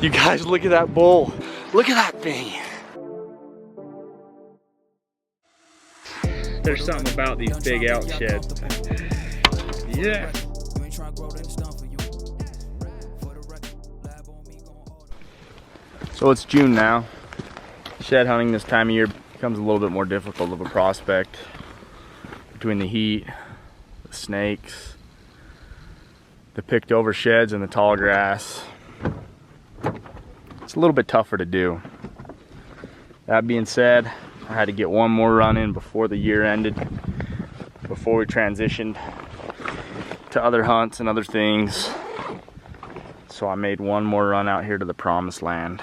You guys, look at that bull. Look at that thing. There's something about these big elk sheds. Yeah. So it's June now. Shed hunting this time of year becomes a little bit more difficult of a prospect between the heat, the snakes, the picked over sheds and the tall grass. It's a little bit tougher to do. That being said, I had to get one more run in before the year ended, before we transitioned to other hunts and other things. So I made one more run out here to the promised land.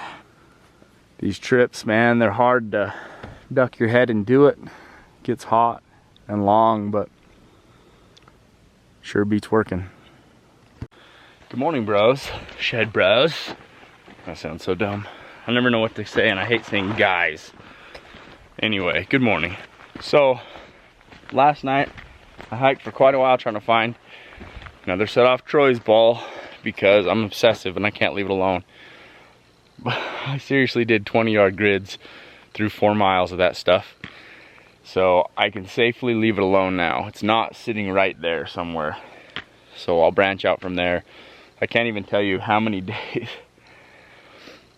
These trips, man, they're hard to duck your head and do it. It gets hot and long, but sure beats working. Good morning, bros. Shed bros. That sounds so dumb. I never know what to say, and I hate saying guys. Anyway, good morning. So, last night, I hiked for quite a while trying to find another set off Troy's ball because I'm obsessive and I can't leave it alone. But I seriously did 20-yard grids through 4 miles of that stuff. So I can safely leave it alone now. It's not sitting right there somewhere. So I'll branch out from there. I can't even tell you how many days,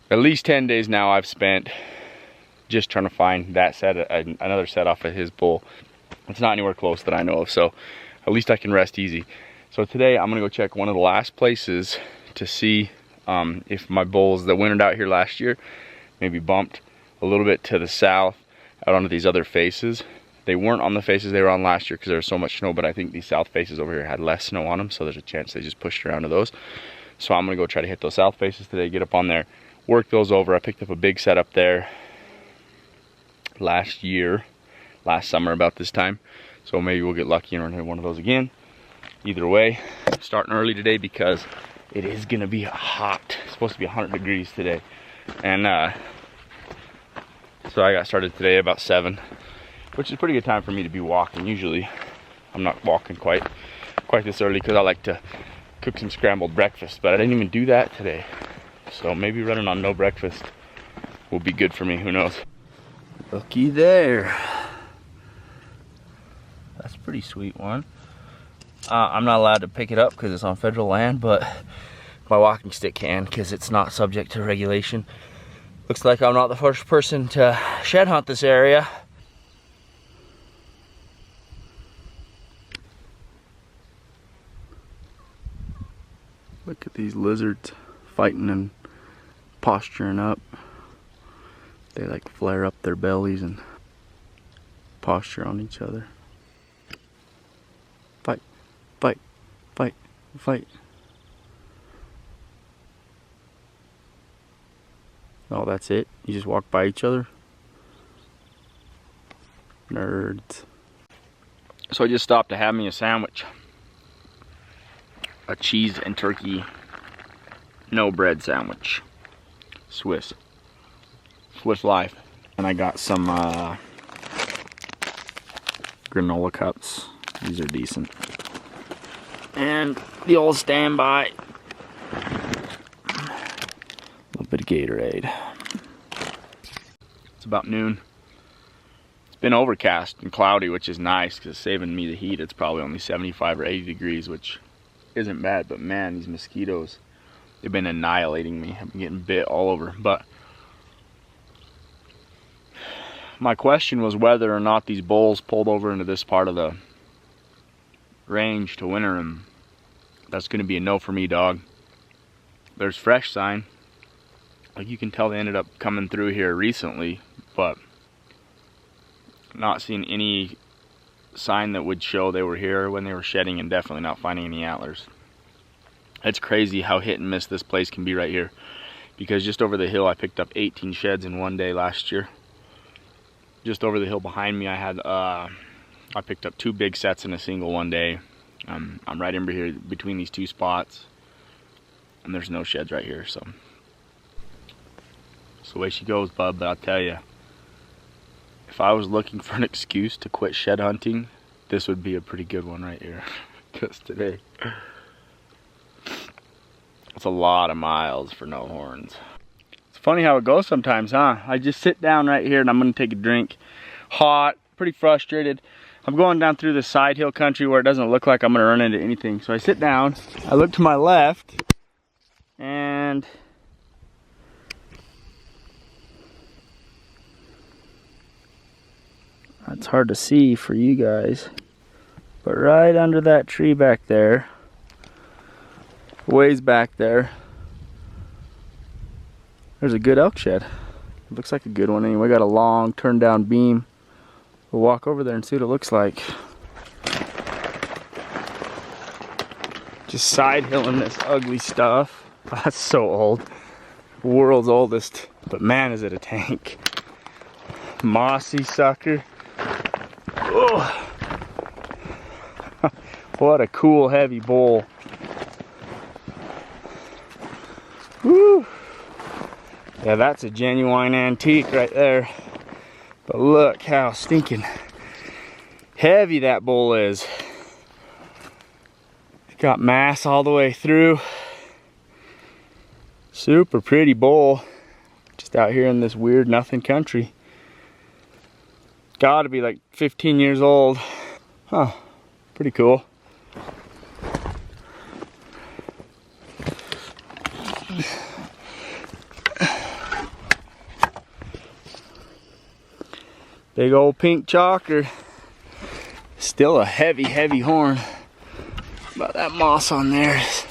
at least 10 days now I've spent just trying to find that set, another set off of his bull. It's not anywhere close that I know of, so at least I can rest easy. So today I'm gonna go check one of the last places to see if my bulls that wintered out here last year maybe bumped a little bit to the south out onto these other faces. They weren't on the faces they were on last year because there was so much snow, but I think these south faces over here had less snow on them, so there's a chance they just pushed around to those. So I'm gonna go try to hit those south faces today, get up on there, work those over. I picked up a big set up there last summer about this time, so maybe we'll get lucky and run one of those again. Either way, I'm starting early today because it is gonna be hot. It's supposed to be 100 degrees today, and so I got started today about 7, which is a pretty good time for me to be walking. Usually I'm not walking quite this early because I like to cook some scrambled breakfast, but I didn't even do that today, so maybe running on no breakfast will be good for me. Who knows? Looky there. That's a pretty sweet one. I'm not allowed to pick it up because it's on federal land, but my walking stick can because it's not subject to regulation. Looks like I'm not the first person to shed hunt this area. Look at these lizards fighting and posturing up. They like flare up their bellies and posture on each other. Fight, fight, fight, fight. Oh, that's it? You just walk by each other? Nerds. So I just stopped to have me a sandwich. A cheese and turkey, no bread sandwich. Swiss life. And I got some granola cups. These are decent. And the old standby. A little bit of Gatorade. It's about noon. It's been overcast and cloudy, which is nice because it's saving me the heat. It's probably only 75 or 80 degrees, which isn't bad, but man, these mosquitoes, they've been annihilating me. I've been getting bit all over. But my question was whether or not these bulls pulled over into this part of the range to winter, and that's going to be a no for me, dog. There's fresh sign. Like you can tell they ended up coming through here recently, but not seeing any sign that would show they were here when they were shedding, and definitely not finding any antlers. It's crazy how hit and miss this place can be right here, because just over the hill I picked up 18 sheds in one day last year. Just over the hill behind me I had I picked up 2 big sets in a single one day. I'm right in here between these 2 spots, and there's no sheds right here, so it's the way she goes, bub. But I'll tell you, if I was looking for an excuse to quit shed hunting, this would be a pretty good one right here. Because today It's a lot of miles for no horns. It's funny how it goes sometimes, huh? I just sit down right here and I'm gonna take a drink. Hot, pretty frustrated. I'm going down through the side hill country where it doesn't look like I'm gonna run into anything. So I sit down, I look to my left, and it's hard to see for you guys, but right under that tree back there, ways back there, there's a good elk shed. It looks like a good one anyway. Got a long turned down beam. We'll walk over there and see what it looks like. Just side hilling this ugly stuff. That's so old. World's oldest, but man is it a tank. Mossy sucker. Oh. What a cool heavy bowl. Woo. Yeah, that's a genuine antique right there. But look how stinking heavy that bowl is. It's got mass all the way through. Super pretty bowl. Just out here in this weird nothing country. Gotta be like 15 years old. Huh, pretty cool. Big old pink chalker. Still a heavy, heavy horn. But that moss on there is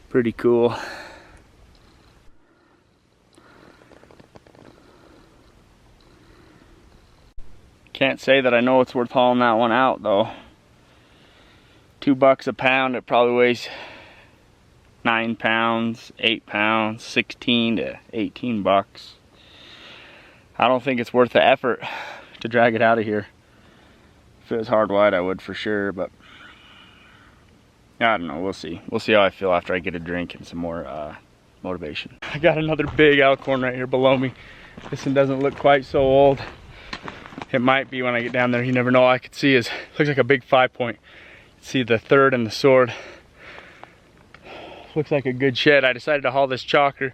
pretty cool. Can't say that I know it's worth hauling that one out though. $2 a pound, it probably weighs 9 pounds, 8 pounds, 16 to 18 bucks. I don't think it's worth the effort to drag it out of here. If it was hard wide, I would for sure, but I don't know, we'll see. We'll see how I feel after I get a drink and some more motivation. I got another big elk horn right here below me. This one doesn't look quite so old. It might be when I get down there, you never know. All I could see is, looks like a big 5-point. See the third and the sword. Looks like a good shed. I decided to haul this chalker.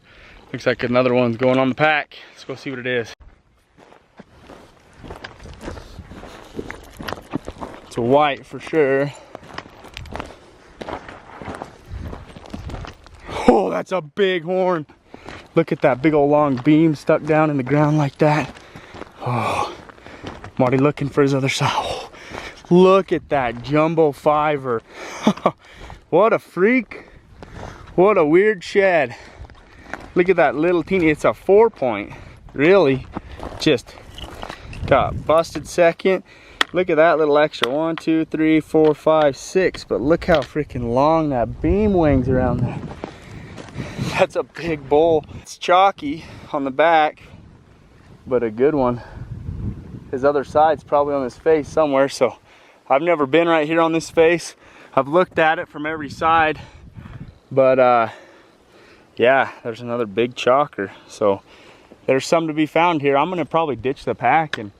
Looks like another one's going on the pack. Let's go see what it is. It's a white for sure. Oh, that's a big horn. Look at that big old long beam stuck down in the ground like that. Oh, I'm already looking for his other side. Oh, look at that jumbo fiver. What a freak. What a weird shed. Look at that little teeny, it's a 4-point. Really, just got busted second. Look at that little extra 1, 2, 3, 4, 5, 6. But look how freaking long that beam wings around there. That's a big bowl. It's chalky on the back, but a good one. His other side's probably on his face somewhere, so I've never been right here on this face. I've looked at it from every side, but yeah, there's another big chalker. So there's some to be found here. I'm gonna probably ditch the pack and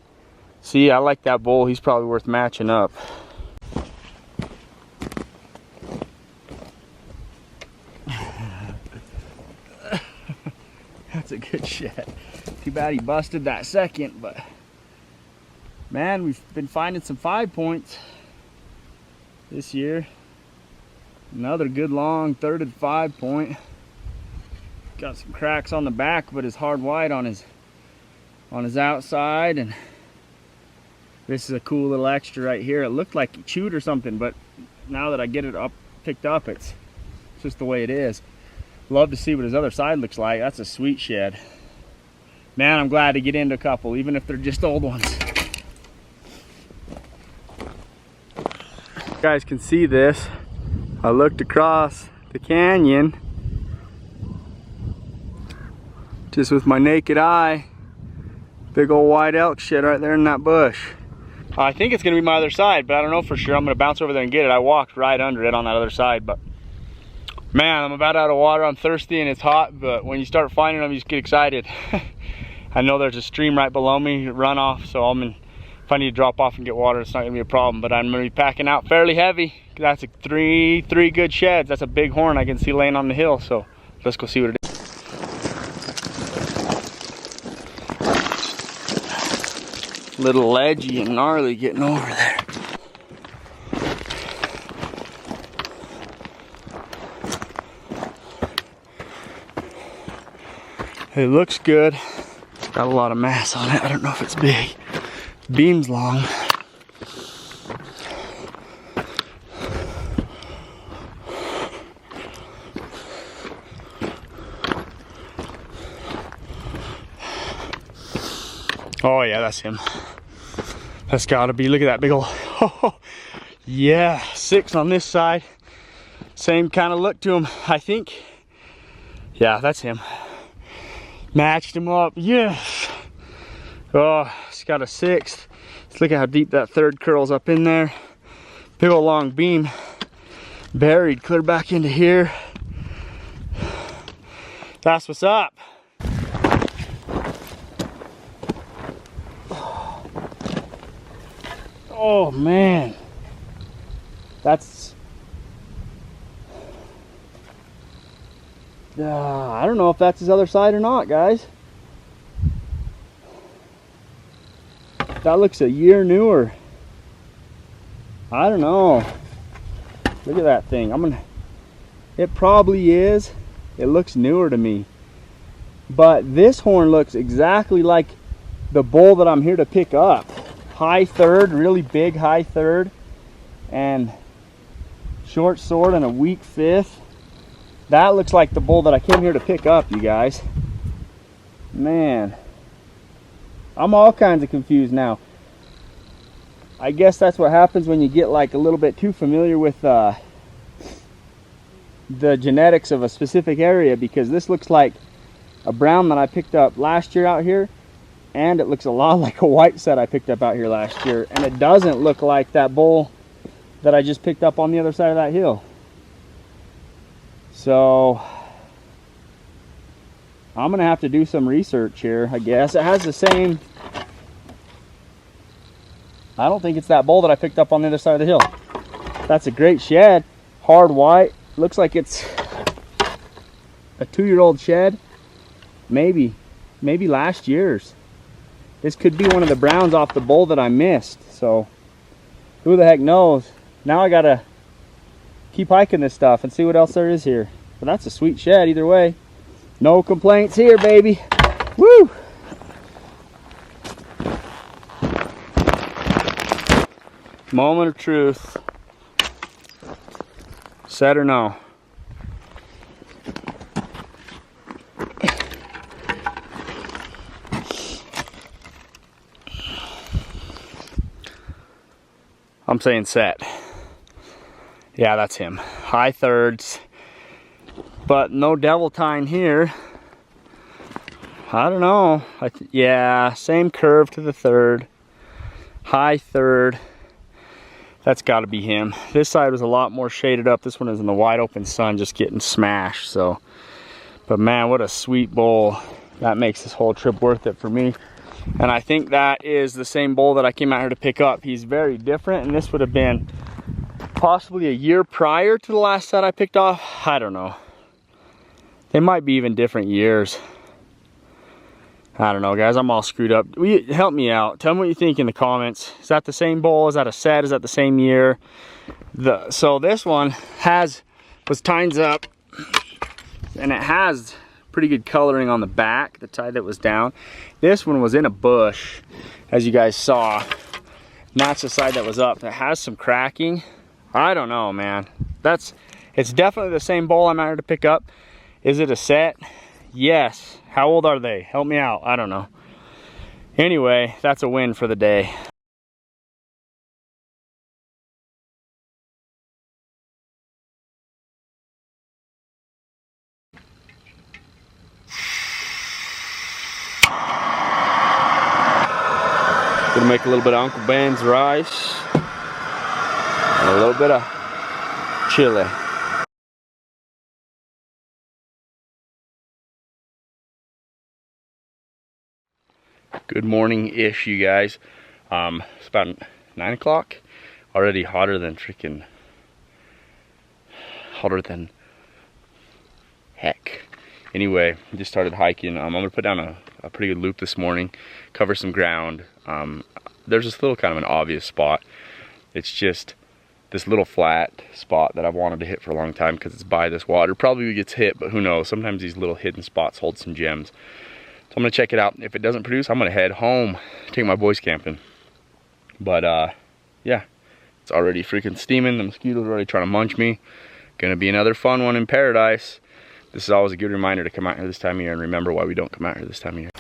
see. I like that bull. He's probably worth matching up. That's a good shed. Too bad he busted that second, but man, we've been finding some 5-points this year. Another good long 3rd 5-point. Got some cracks on the back, but is hard white on his outside. And this is a cool little extra right here. It looked like he chewed or something, but now that I get it up, picked up, it's just the way it is. Love to see what his other side looks like. That's a sweet shed. Man, I'm glad to get into a couple, even if they're just old ones. You guys can see this. I looked across the canyon just with my naked eye. Big old white elk shed right there in that bush. I think it's gonna be my other side, but I don't know for sure. I'm gonna bounce over there and get it. I walked right under it on that other side, but man, I'm about out of water. I'm thirsty and it's hot, but when you start finding them, you just get excited. I know there's a stream right below me, runoff, so I'm if I need to drop off and get water, it's not gonna be a problem, but I'm gonna be packing out fairly heavy. That's three good sheds. That's a big horn I can see laying on the hill, so let's go see what it is. Little ledgy and gnarly getting over there. It looks good. Got a lot of mass on it. I don't know if it's big. Beam's long. Oh yeah, that's him. That's gotta be, look at that big old, oh, yeah, 6 on this side. Same kind of look to him, I think. Yeah, that's him. Matched him up, yes. Oh, it's got a 6th. Let's look at how deep that 3rd curls up in there. Big old long beam. Buried clear back into here. That's what's up. Oh man, that's, I don't know if that's his other side or not, guys. That looks a year newer. I don't know. Look at that thing. It probably is. It looks newer to me. But this horn looks exactly like the bull that I'm here to pick up. High 3rd, really big high 3rd, and short sword and a weak 5th. That looks like the bull that I came here to pick up, you guys. Man, I'm all kinds of confused now. I guess that's what happens when you get like a little bit too familiar with the genetics of a specific area, because this looks like a brown that I picked up last year out here, and it looks a lot like a white set I picked up out here last year, and it doesn't look like that bull that I just picked up on the other side of that hill. So I'm gonna have to do some research here, I guess. It has the same, I don't think it's that bull that I picked up on the other side of the hill. That's a great shed, hard white. Looks like it's a 2-year-old shed, maybe last year's. This could be one of the browns off the bull that I missed, so who the heck knows. Now I gotta keep hiking this stuff and see what else there is here. But that's a sweet shed either way. No complaints here, baby. Woo! Moment of truth. Set or no? I'm saying set. Yeah, that's him. High 3rds, but no devil tine here. I don't know. Yeah, same curve to the 3rd. High 3rd. That's got to be him. This side was a lot more shaded up. This one is in the wide open sun, just getting smashed. So, but man, what a sweet bull. That makes this whole trip worth it for me. And I think that is the same bull that I came out here to pick up. He's very different, and this would have been possibly a year prior to the last set I picked off. I don't know. They might be even different years. I don't know, guys. I'm all screwed up. Help me out. Tell me what you think in the comments. Is that the same bull? Is that a set? Is that the same year? So this one was tines up, and it has pretty good coloring on the back, the tie that was down. This one was in a bush, as you guys saw. And that's the side that was up. It has some cracking. I don't know, man. It's definitely the same bull I'm out here to pick up. Is it a set? Yes. How old are they? Help me out. I don't know. Anyway, that's a win for the day. Gonna make a little bit of Uncle Ben's rice and a little bit of chili. Good morning-ish, you guys. It's about 9 o'clock. Already hotter than heck. Anyway, just started hiking. I'm gonna put down a pretty good loop this morning, cover some ground. There's this little kind of an obvious spot. It's just this little flat spot that I've wanted to hit for a long time because it's by this water. Probably gets hit, but who knows? Sometimes these little hidden spots hold some gems. So I'm gonna check it out. If it doesn't produce, I'm gonna head home, take my boys camping. But yeah, it's already freaking steaming. The mosquitoes are already trying to munch me. Gonna be another fun one in paradise. This is always a good reminder to come out here this time of year and remember why we don't come out here this time of year.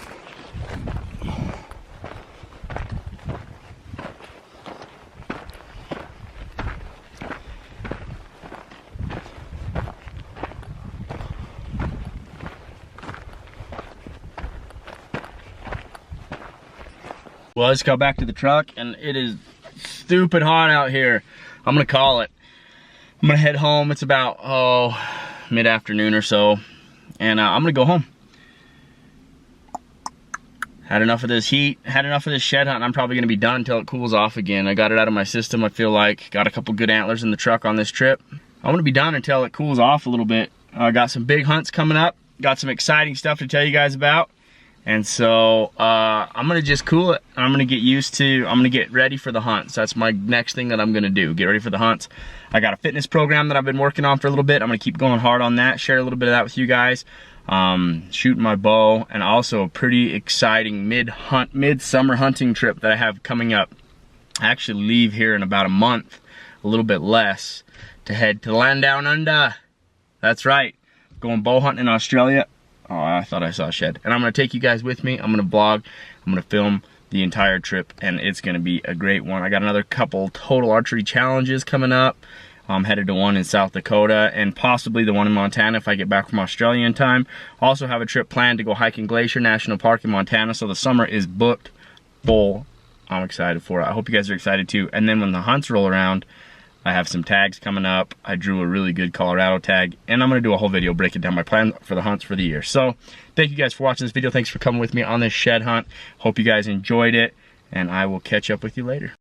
Well, I just got back to the truck and it is stupid hot out here. I'm gonna call it. I'm gonna head home. It's about, mid-afternoon or so. And I'm gonna go home. Had enough of this heat, had enough of this shed hunt, and I'm probably gonna be done until it cools off again. I got it out of my system, I feel like. Got a couple good antlers in the truck on this trip. I'm gonna be done until it cools off a little bit. I got some big hunts coming up. Got some exciting stuff to tell you guys about. And so I'm gonna just cool it. I'm gonna get ready for the hunts. That's my next thing that I'm gonna do, get ready for the hunts. I got a fitness program that I've been working on for a little bit. I'm gonna keep going hard on that, share a little bit of that with you guys. Shooting my bow, and also a pretty exciting mid-summer hunting trip that I have coming up. I actually leave here in about a month, a little bit less, to head to the land down under. That's right, going bow hunting in Australia. Oh, I thought I saw a shed. And I'm gonna take you guys with me. I'm gonna vlog, I'm gonna film the entire trip, and it's gonna be a great one. I got another couple total archery challenges coming up. I'm headed to one in South Dakota and possibly the one in Montana if I get back from Australia in time. Also have a trip planned to go hiking Glacier National Park in Montana, so the summer is booked full. I'm excited for it. I hope you guys are excited too. And then when the hunts roll around, I have some tags coming up. I drew a really good Colorado tag, and I'm gonna do a whole video breaking down my plan for the hunts for the year. So thank you guys for watching this video. Thanks for coming with me on this shed hunt. Hope you guys enjoyed it, and I will catch up with you later.